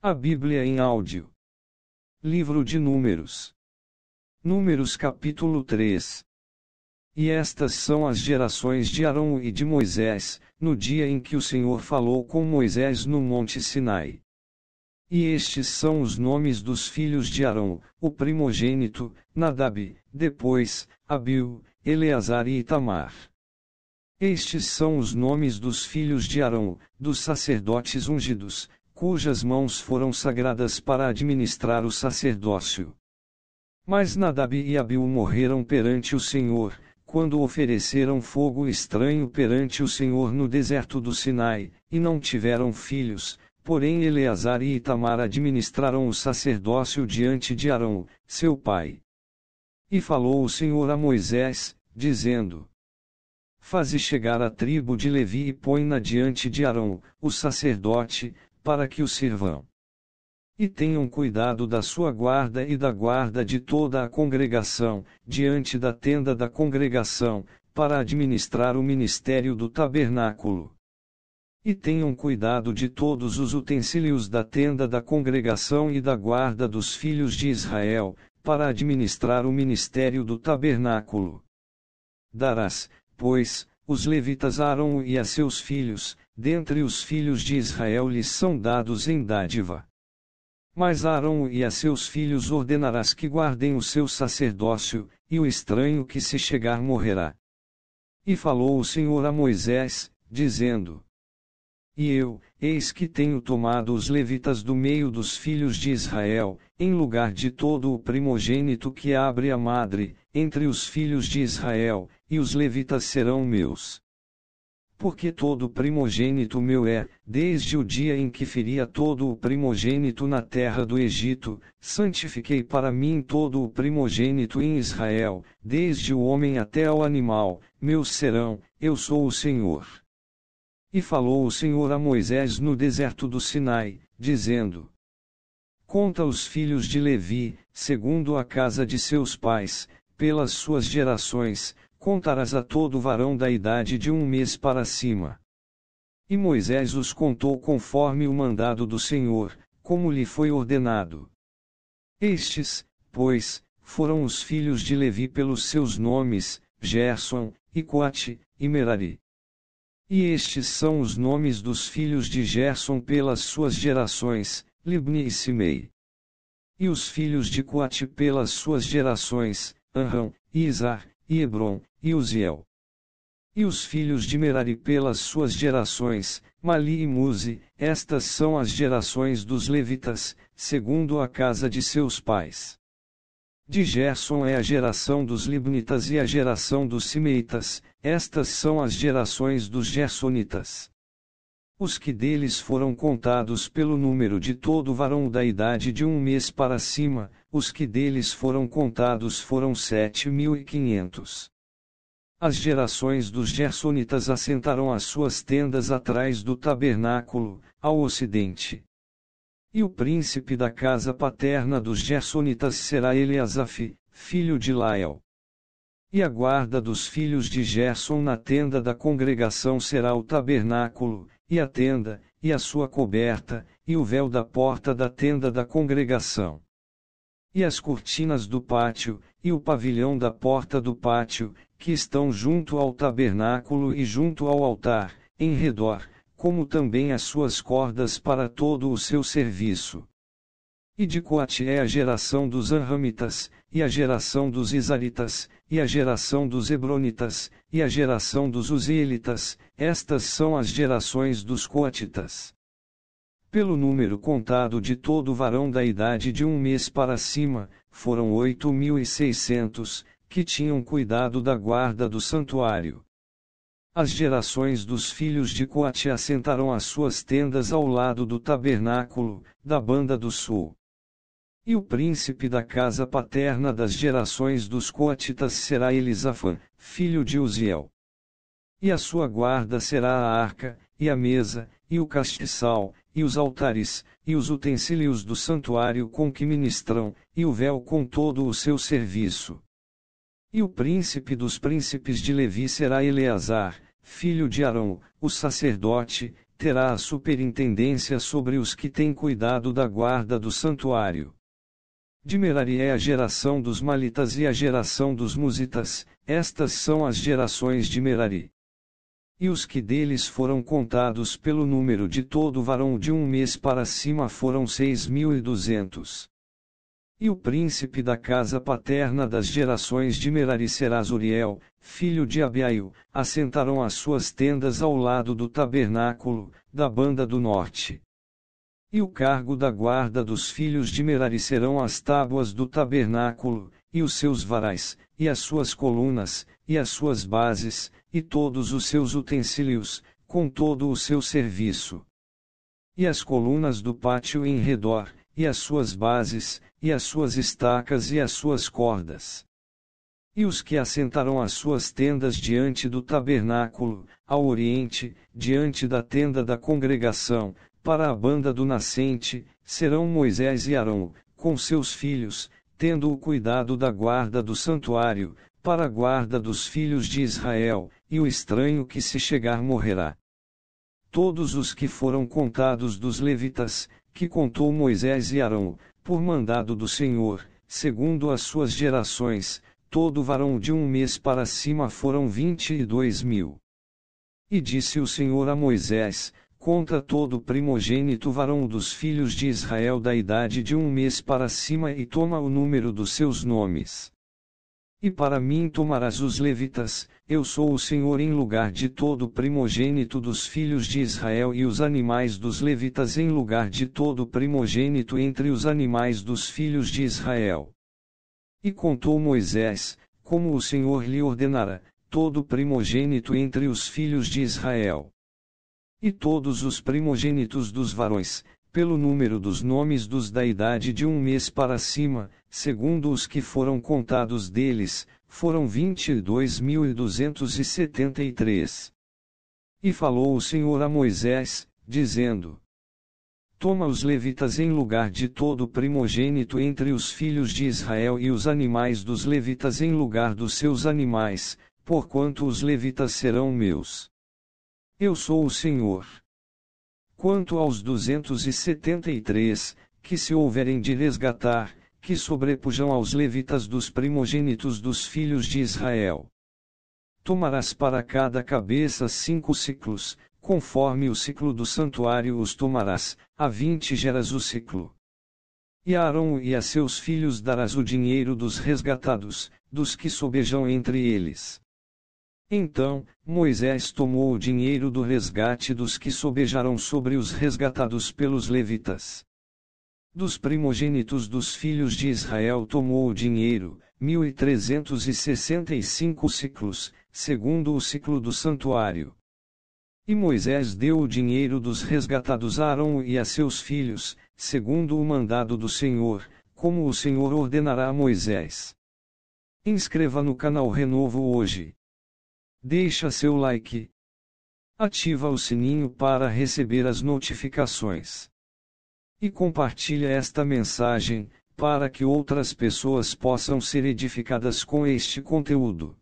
A Bíblia em áudio. Livro de Números. Números capítulo 3. E estas são as gerações de Arão e de Moisés, no dia em que o Senhor falou com Moisés no monte Sinai. E estes são os nomes dos filhos de Arão, o primogênito, Nadab, depois, Abiú, Eleazar e Itamar. Estes são os nomes dos filhos de Arão, dos sacerdotes ungidos, cujas mãos foram sagradas para administrar o sacerdócio. Mas Nadab e Abiú morreram perante o Senhor, quando ofereceram fogo estranho perante o Senhor no deserto do Sinai, e não tiveram filhos, porém Eleazar e Itamar administraram o sacerdócio diante de Arão, seu pai. E falou o Senhor a Moisés, dizendo: Faze chegar a tribo de Levi e põe-na diante de Arão, o sacerdote, para que o sirvam. E tenham cuidado da sua guarda e da guarda de toda a congregação, diante da tenda da congregação, para administrar o ministério do tabernáculo. E tenham cuidado de todos os utensílios da tenda da congregação e da guarda dos filhos de Israel, para administrar o ministério do tabernáculo. Darás, pois, os levitas a Arão e a seus filhos, dentre os filhos de Israel lhes são dados em dádiva. Mas a Arão e a seus filhos ordenarás que guardem o seu sacerdócio, e o estranho que se chegar morrerá. E falou o Senhor a Moisés, dizendo: E eu, eis que tenho tomado os levitas do meio dos filhos de Israel, em lugar de todo o primogênito que abre a madre, entre os filhos de Israel, e os levitas serão meus. Porque todo primogênito meu é, desde o dia em que feri a todo o primogênito na terra do Egito, santifiquei para mim todo o primogênito em Israel, desde o homem até ao animal, meus serão, eu sou o Senhor. E falou o Senhor a Moisés no deserto do Sinai, dizendo: Conta os filhos de Levi, segundo a casa de seus pais, pelas suas gerações, contarás a todo varão da idade de 1 mês para cima. E Moisés os contou conforme o mandado do Senhor, como lhe foi ordenado. Estes, pois, foram os filhos de Levi pelos seus nomes, Gerson, e Coate, e Merari. E estes são os nomes dos filhos de Gerson pelas suas gerações, Libni e Simei. E os filhos de Coate pelas suas gerações, Anrão, e Izar, e Hebron, e Uziel. E os filhos de Merari pelas suas gerações, Mali e Muzi, estas são as gerações dos levitas, segundo a casa de seus pais. De Gerson é a geração dos libnitas e a geração dos simeitas, estas são as gerações dos gersonitas. Os que deles foram contados pelo número de todo varão da idade de 1 mês para cima, os que deles foram contados foram 7.500. As gerações dos gersonitas assentaram as suas tendas atrás do tabernáculo, ao ocidente. E o príncipe da casa paterna dos gersonitas será Eliasaf, filho de Lael. E a guarda dos filhos de Gerson na tenda da congregação será o tabernáculo, e a tenda, e a sua coberta, e o véu da porta da tenda da congregação. E as cortinas do pátio, e o pavilhão da porta do pátio, que estão junto ao tabernáculo e junto ao altar, em redor, como também as suas cordas para todo o seu serviço. E de Coate é a geração dos Anramitas, e a geração dos Izaritas, e a geração dos Hebronitas, e a geração dos Uzielitas, estas são as gerações dos Coatitas. Pelo número contado de todo varão da idade de 1 mês para cima, foram 8.600, que tinham cuidado da guarda do santuário. As gerações dos filhos de Coate assentaram as suas tendas ao lado do tabernáculo, da banda do sul. E o príncipe da casa paterna das gerações dos Coatitas será Elisafã, filho de Uziel. E a sua guarda será a arca, e a mesa, e o castiçal, e os altares, e os utensílios do santuário com que ministram, e o véu com todo o seu serviço. E o príncipe dos príncipes de Levi será Eleazar, filho de Arão, o sacerdote, terá a superintendência sobre os que têm cuidado da guarda do santuário. De Merari é a geração dos Malitas e a geração dos Musitas, estas são as gerações de Merari. E os que deles foram contados pelo número de todo varão de um mês para cima foram 6.200. E o príncipe da casa paterna das gerações de Merari será Zuriel, filho de Abiail, assentaram as suas tendas ao lado do tabernáculo, da banda do norte. E o cargo da guarda dos filhos de Merari serão as tábuas do tabernáculo, e os seus varais, e as suas colunas, e as suas bases, e todos os seus utensílios, com todo o seu serviço. E as colunas do pátio em redor, e as suas bases, e as suas estacas e as suas cordas. E os que assentaram as suas tendas diante do tabernáculo, ao oriente, diante da tenda da congregação, para a banda do nascente, serão Moisés e Arão, com seus filhos, tendo o cuidado da guarda do santuário, para a guarda dos filhos de Israel, e o estranho que se chegar morrerá. Todos os que foram contados dos levitas, que contou Moisés e Arão, por mandado do Senhor, segundo as suas gerações, todo varão de um mês para cima foram 22.000. E disse o Senhor a Moisés: conta todo primogênito varão dos filhos de Israel da idade de um mês para cima e toma o número dos seus nomes. E para mim tomarás os levitas, eu sou o Senhor em lugar de todo primogênito dos filhos de Israel e os animais dos levitas em lugar de todo primogênito entre os animais dos filhos de Israel. E contou Moisés, como o Senhor lhe ordenara, todo primogênito entre os filhos de Israel. E todos os primogênitos dos varões, pelo número dos nomes dos da idade de um mês para cima, segundo os que foram contados deles, foram 22.273. E falou o Senhor a Moisés, dizendo: toma os levitas em lugar de todo primogênito entre os filhos de Israel e os animais dos levitas em lugar dos seus animais, porquanto os levitas serão meus. Eu sou o Senhor. Quanto aos 273, que se houverem de resgatar, que sobrepujam aos levitas dos primogênitos dos filhos de Israel. Tomarás para cada cabeça 5 siclos, conforme o ciclo do santuário os tomarás, a 20 geras o ciclo. E a Arão e a seus filhos darás o dinheiro dos resgatados, dos que sobejam entre eles. Então, Moisés tomou o dinheiro do resgate dos que sobejaram sobre os resgatados pelos levitas. Dos primogênitos dos filhos de Israel tomou o dinheiro, 1.365 ciclos, segundo o ciclo do santuário. E Moisés deu o dinheiro dos resgatados a Arão e a seus filhos, segundo o mandado do Senhor, como o Senhor ordenará a Moisés. Inscreva no canal Renovo hoje. Deixa seu like. Ativa o sininho para receber as notificações. E compartilha esta mensagem, para que outras pessoas possam ser edificadas com este conteúdo.